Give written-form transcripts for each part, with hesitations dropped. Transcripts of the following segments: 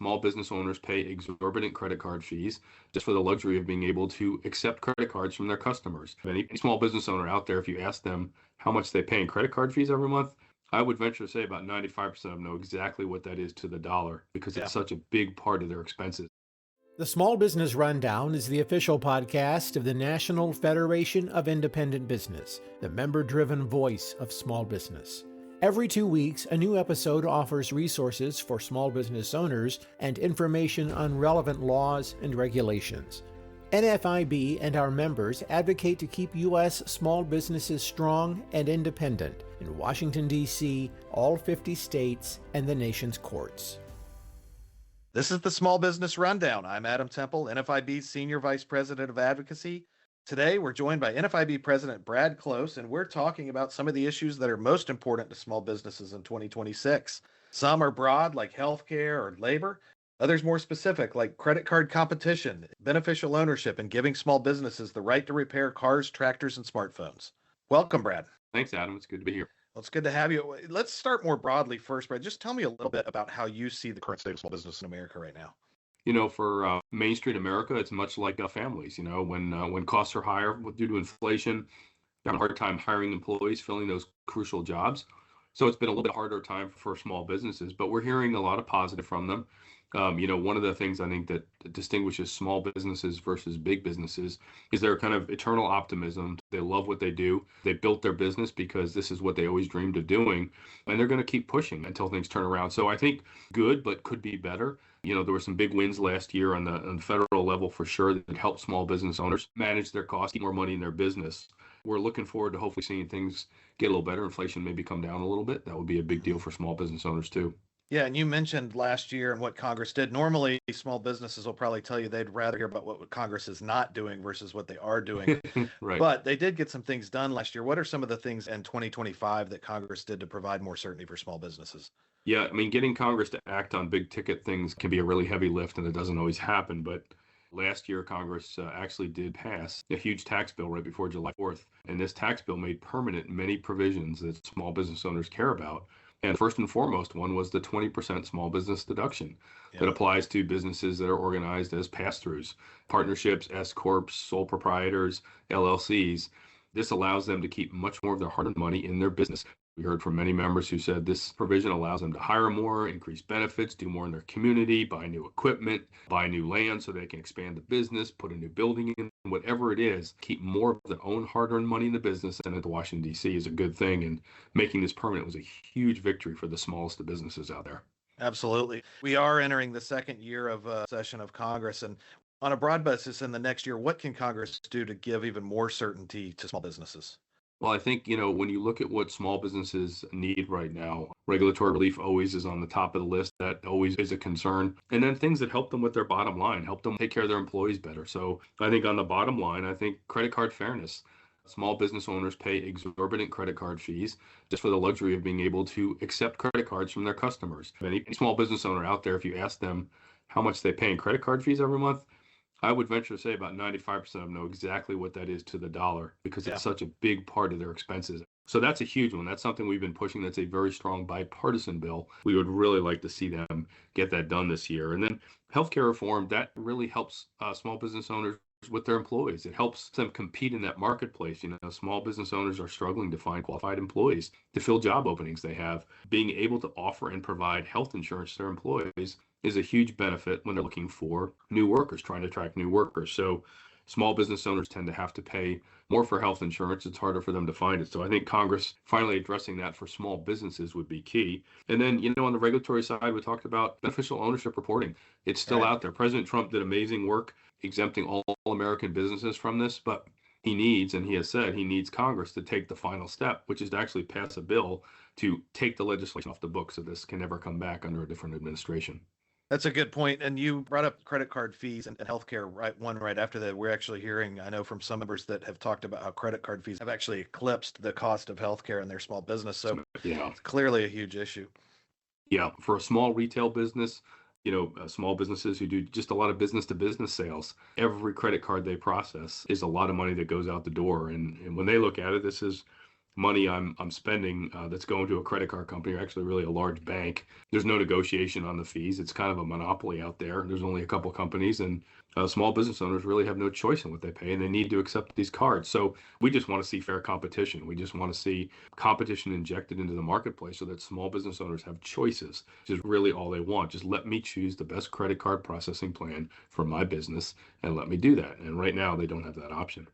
Small business owners pay exorbitant credit card fees just for the luxury of being able to accept credit cards from their customers. Any small business owner out there, if you ask them how much they pay in credit card fees every month, I would venture to say about 95% of them know exactly what that is to the dollar because it's such a big part of their expenses. The Small Business Rundown is the official podcast of the National Federation of Independent Business, the member-driven voice of small business. Every 2 weeks, a new episode offers resources for small business owners and information on relevant laws and regulations. NFIB and our members advocate to keep U.S. small businesses strong and independent in Washington, D.C., all 50 states, and the nation's courts. This is the Small Business Rundown. I'm Adam Temple, NFIB's Senior Vice President of Advocacy. Today, we're joined by NFIB President Brad Close, and we're talking about some of the issues that are most important to small businesses in 2026. Some are broad, like healthcare or labor. Others more specific, like credit card competition, beneficial ownership, and giving small businesses the right to repair cars, tractors, and smartphones. Welcome, Brad. Thanks, Adam. It's good to be here. Well, it's good to have you. Let's start more broadly first, Brad. Just tell me a little bit about how you see the current state of small business in America right now. For Main Street America, it's much like families. When costs are higher due to inflation, they're having a hard time hiring employees, filling those crucial jobs. So it's been a little bit harder time for small businesses, but we're hearing a lot of positive from them. One of the things I think that distinguishes small businesses versus big businesses is their kind of eternal optimism. They love what they do. They built their business because this is what they always dreamed of doing, and they're going to keep pushing until things turn around. So I think good, but could be better. There were some big wins last year on the federal level for sure that helped small business owners manage their costs, keep more money in their business. We're looking forward to hopefully seeing things get a little better. Inflation maybe come down a little bit. That would be a big deal for small business owners too. Yeah, and you mentioned last year and what Congress did. Normally, small businesses will probably tell you they'd rather hear about what Congress is not doing versus what they are doing. Right. But they did get some things done last year. What are some of the things in 2025 that Congress did to provide more certainty for small businesses? Yeah, getting Congress to act on big ticket things can be a really heavy lift, and it doesn't always happen. But last year, Congress actually did pass a huge tax bill right before July 4th. And this tax bill made permanent many provisions that small business owners care about. And first and foremost, one was the 20% small business deduction that applies to businesses that are organized as pass-throughs, partnerships, S-corps, sole proprietors, LLCs. This allows them to keep much more of their hard-earned money in their business. We heard from many members who said this provision allows them to hire more, increase benefits, do more in their community, buy new equipment, buy new land so they can expand the business, put a new building in, whatever it is, keep more of their own hard-earned money in the business. And at Washington, D.C. is a good thing. And making this permanent was a huge victory for the smallest of businesses out there. Absolutely. We are entering the second year of a session of Congress. And on a broad basis in the next year, what can Congress do to give even more certainty to small businesses? Well, I think, when you look at what small businesses need right now, regulatory relief always is on the top of the list. That always is a concern. And then things that help them with their bottom line, help them take care of their employees better. So I think on the bottom line, I think credit card fairness. Small business owners pay exorbitant credit card fees just for the luxury of being able to accept credit cards from their customers. Any small business owner out there, if you ask them how much they pay in credit card fees every month, I would venture to say about 95% of them know exactly what that is to the dollar because it's such a big part of their expenses. So that's a huge one. That's something we've been pushing. That's a very strong bipartisan bill. We would really like to see them get that done this year. And then healthcare reform, that really helps small business owners with their employees. It helps them compete in that marketplace. Small business owners are struggling to find qualified employees to fill job openings they have. Being able to offer and provide health insurance to their employees is a huge benefit when they're looking for new workers, trying to attract new workers. So small business owners tend to have to pay more for health insurance. It's harder for them to find it. So I think Congress finally addressing that for small businesses would be key. And then, on the regulatory side, we talked about beneficial ownership reporting. It's still out there. President Trump did amazing work exempting all American businesses from this, but he has said he needs Congress to take the final step, which is to actually pass a bill to take the legislation off the books so this can never come back under a different administration. That's a good point. And you brought up credit card fees and healthcare right after that. We're actually hearing, I know from some members that have talked about how credit card fees have actually eclipsed the cost of healthcare in their small business. So it's clearly a huge issue. Yeah. For a small retail business, small businesses who do just a lot of business to business sales, every credit card they process is a lot of money that goes out the door. And when they look at it, this is money I'm spending that's going to a credit card company, or actually really a large bank. There's no negotiation on the fees. It's kind of a monopoly out there. There's only a couple companies, and small business owners really have no choice in what they pay, and they need to accept these cards. So we just want to see fair competition. We just want to see competition injected into the marketplace so that small business owners have choices, which is really all they want. Just let me choose the best credit card processing plan for my business and let me do that. And right now, they don't have that option.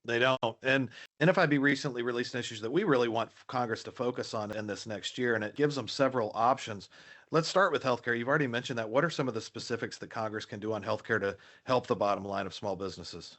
They don't. And NFIB recently released issues that we really want Congress to focus on in this next year, and it gives them several options. Let's start with healthcare. You've already mentioned that. What are some of the specifics that Congress can do on healthcare to help the bottom line of small businesses?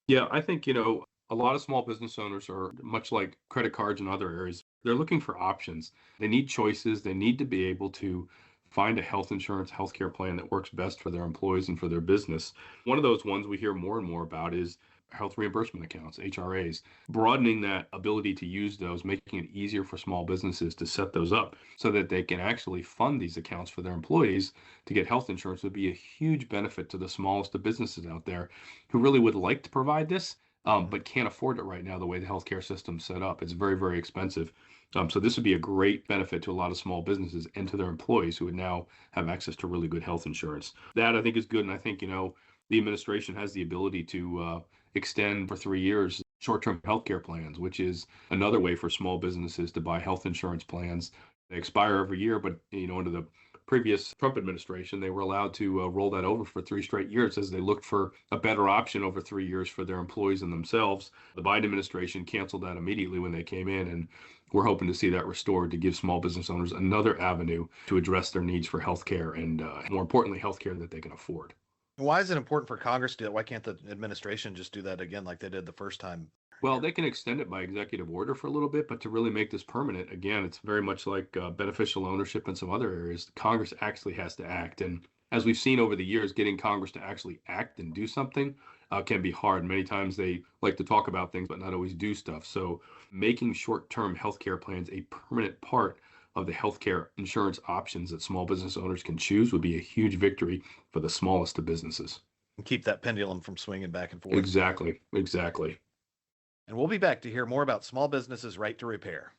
Yeah, I think, a lot of small business owners are much like credit cards and other areas. They're looking for options. They need choices. They need to be able to find a health insurance, healthcare plan that works best for their employees and for their business. One of those ones we hear more and more about is health reimbursement accounts, HRAs, broadening that ability to use those, making it easier for small businesses to set those up so that they can actually fund these accounts for their employees to get health insurance would be a huge benefit to the smallest of businesses out there who really would like to provide this, but can't afford it right now the way the healthcare system's set up. It's very, very expensive. So this would be a great benefit to a lot of small businesses and to their employees who would now have access to really good health insurance. That I think is good. And I think, the administration has the ability to extend for 3 years short-term healthcare plans, which is another way for small businesses to buy health insurance plans. They expire every year, but under the previous Trump administration, they were allowed to roll that over for 3 straight years as they looked for a better option over 3 years for their employees and themselves. The Biden administration canceled that immediately when they came in, and we're hoping to see that restored to give small business owners another avenue to address their needs for healthcare and, more importantly, healthcare that they can afford. Why is it important for Congress to do that? Why can't the administration just do that again like they did the first time? Well, they can extend it by executive order for a little bit, but to really make this permanent, again, it's very much like beneficial ownership in some other areas. Congress actually has to act. And as we've seen over the years, getting Congress to actually act and do something can be hard. Many times they like to talk about things, but not always do stuff. So making short-term healthcare plans a permanent part of the healthcare insurance options that small business owners can choose would be a huge victory for the smallest of businesses. And keep that pendulum from swinging back and forth. Exactly, exactly. And we'll be back to hear more about small businesses' right to repair.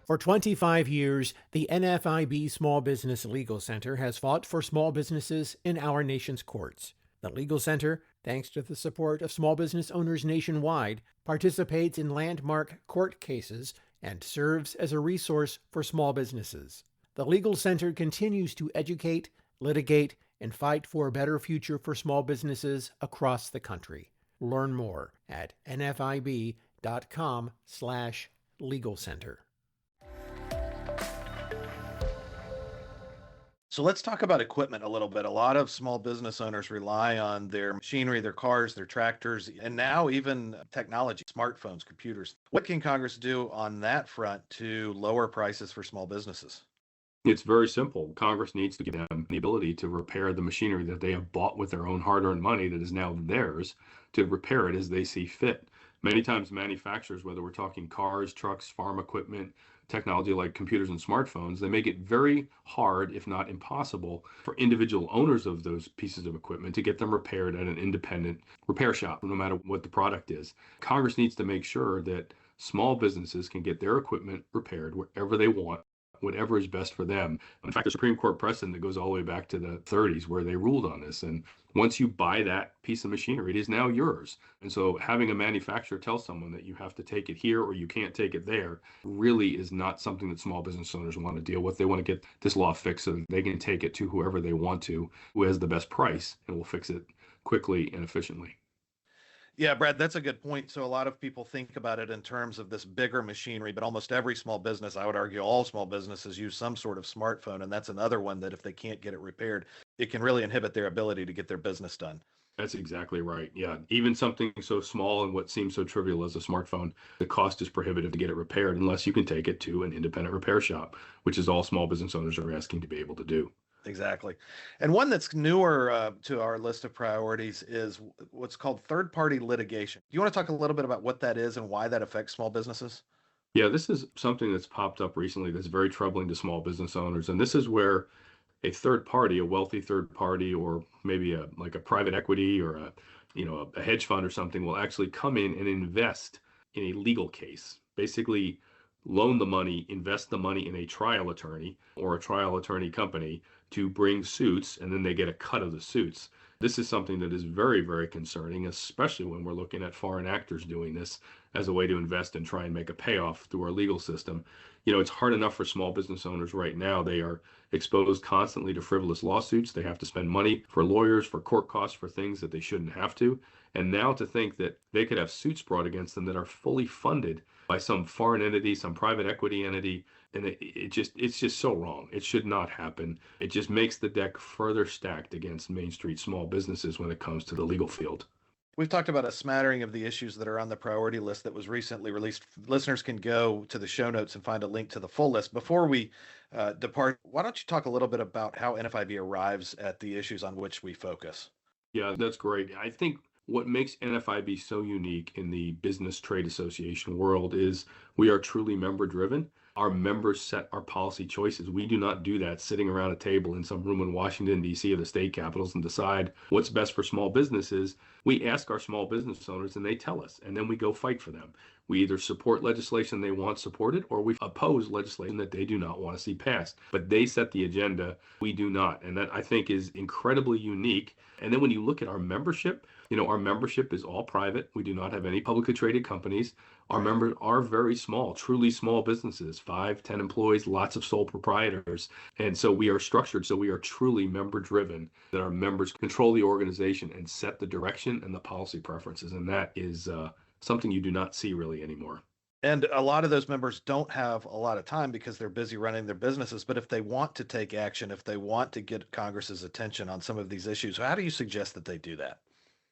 For 25 years, the NFIB Small Business Legal Center has fought for small businesses in our nation's courts. The Legal Center, thanks to the support of small business owners nationwide, participates in landmark court cases and serves as a resource for small businesses. The Legal Center continues to educate, litigate, and fight for a better future for small businesses across the country. Learn more at nfib.com/legal center. So let's talk about equipment a little bit. A lot of small business owners rely on their machinery, their cars, their tractors, and now even technology, smartphones, computers. What can Congress do on that front to lower prices for small businesses? It's very simple. Congress needs to give them the ability to repair the machinery that they have bought with their own hard-earned money that is now theirs to repair it as they see fit. Many times manufacturers, whether we're talking cars, trucks, farm equipment, technology like computers and smartphones, they make it very hard, if not impossible, for individual owners of those pieces of equipment to get them repaired at an independent repair shop, no matter what the product is. Congress needs to make sure that small businesses can get their equipment repaired wherever they want, whatever is best for them. In fact, the Supreme Court precedent that goes all the way back to the 30s where they ruled on this. And once you buy that piece of machinery, it is now yours. And so having a manufacturer tell someone that you have to take it here or you can't take it there really is not something that small business owners want to deal with. They want to get this law fixed so that they can take it to whoever they want to, who has the best price, and will fix it quickly and efficiently. Yeah, Brad, that's a good point. So a lot of people think about it in terms of this bigger machinery, but almost every small business, I would argue all small businesses use some sort of smartphone. And that's another one that if they can't get it repaired, it can really inhibit their ability to get their business done. That's exactly right. Yeah. Even something so small and what seems so trivial as a smartphone, the cost is prohibitive to get it repaired unless you can take it to an independent repair shop, which is all small business owners are asking to be able to do. Exactly. And one that's newer to our list of priorities is what's called third-party litigation. Do you want to talk a little bit about what that is and why that affects small businesses? Yeah, this is something that's popped up recently that's very troubling to small business owners. And this is where a third party, a wealthy third party, or maybe like a private equity or a a hedge fund or something will actually come in and invest in a legal case, basically loan the money, invest the money in a trial attorney or a trial attorney company to bring suits, and then they get a cut of the suits. This is something that is very, very concerning, especially when we're looking at foreign actors doing this as a way to invest and try and make a payoff through our legal system. It's hard enough for small business owners right now. They are exposed constantly to frivolous lawsuits. They have to spend money for lawyers, for court costs, for things that they shouldn't have to. And now to think that they could have suits brought against them that are fully funded by some foreign entity, some private equity entity, and it's just so wrong. It should not happen. It just makes the deck further stacked against Main Street small businesses when it comes to the legal field. We've talked about a smattering of the issues that are on the priority list that was recently released. Listeners can go to the show notes and find a link to the full list. Before we depart, why don't you talk a little bit about how NFIB arrives at the issues on which we focus? Yeah, that's great. I think what makes NFIB so unique in the business trade association world is we are truly member driven. Our members set our policy choices. We do not do that sitting around a table in some room in Washington, D.C. or the state capitals and decide what's best for small businesses. We ask our small business owners and they tell us, and then we go fight for them. We either support legislation they want supported or we oppose legislation that they do not want to see passed. But they set the agenda. We do not. And that, I think, is incredibly unique. And then when you look at our membership, our membership is all private. We do not have any publicly traded companies. Our members are very small, truly small businesses, 5, 10 employees, lots of sole proprietors. And so we are structured so we are truly member driven, that our members control the organization and set the direction and the policy preferences. And that is something you do not see really anymore. And a lot of those members don't have a lot of time because they're busy running their businesses. But if they want to take action, if they want to get Congress's attention on some of these issues, how do you suggest that they do that?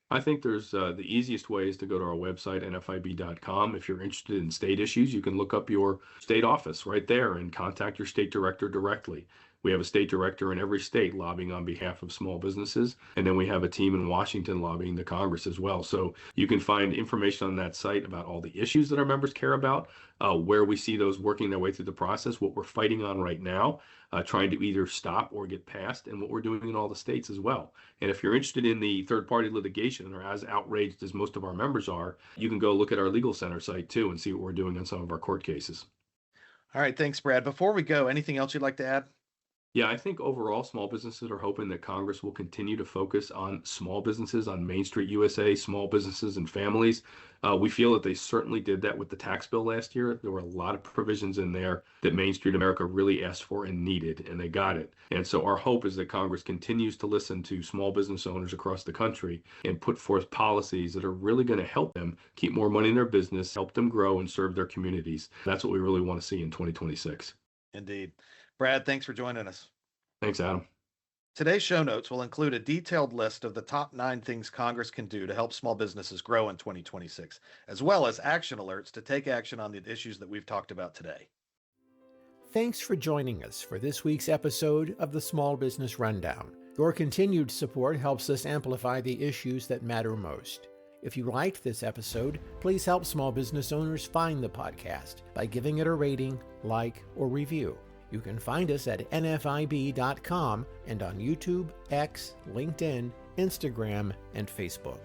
I think there's the easiest way is to go to our website, NFIB.com. If you're interested in state issues, you can look up your state office right there and contact your state director directly. We have a state director in every state lobbying on behalf of small businesses. And then we have a team in Washington lobbying the Congress as well. So you can find information on that site about all the issues that our members care about, where we see those working their way through the process, what we're fighting on right now, trying to either stop or get passed, and what we're doing in all the states as well. And if you're interested in the third-party litigation or as outraged as most of our members are, you can go look at our Legal Center site too and see what we're doing on some of our court cases. All right, thanks, Brad. Before we go, anything else you'd like to add? Yeah, I think overall small businesses are hoping that Congress will continue to focus on small businesses, on Main Street USA, small businesses and families. We feel that they certainly did that with the tax bill last year. There were a lot of provisions in there that Main Street America really asked for and needed, and they got it. And so our hope is that Congress continues to listen to small business owners across the country and put forth policies that are really going to help them keep more money in their business, help them grow and serve their communities. That's what we really want to see in 2026. Indeed. Brad, thanks for joining us. Thanks, Adam. Today's show notes will include a detailed list of the top 9 things Congress can do to help small businesses grow in 2026, as well as action alerts to take action on the issues that we've talked about today. Thanks for joining us for this week's episode of the Small Business Rundown. Your continued support helps us amplify the issues that matter most. If you liked this episode, please help small business owners find the podcast by giving it a rating, like, or review. You can find us at NFIB.com and on YouTube, X, LinkedIn, Instagram, and Facebook.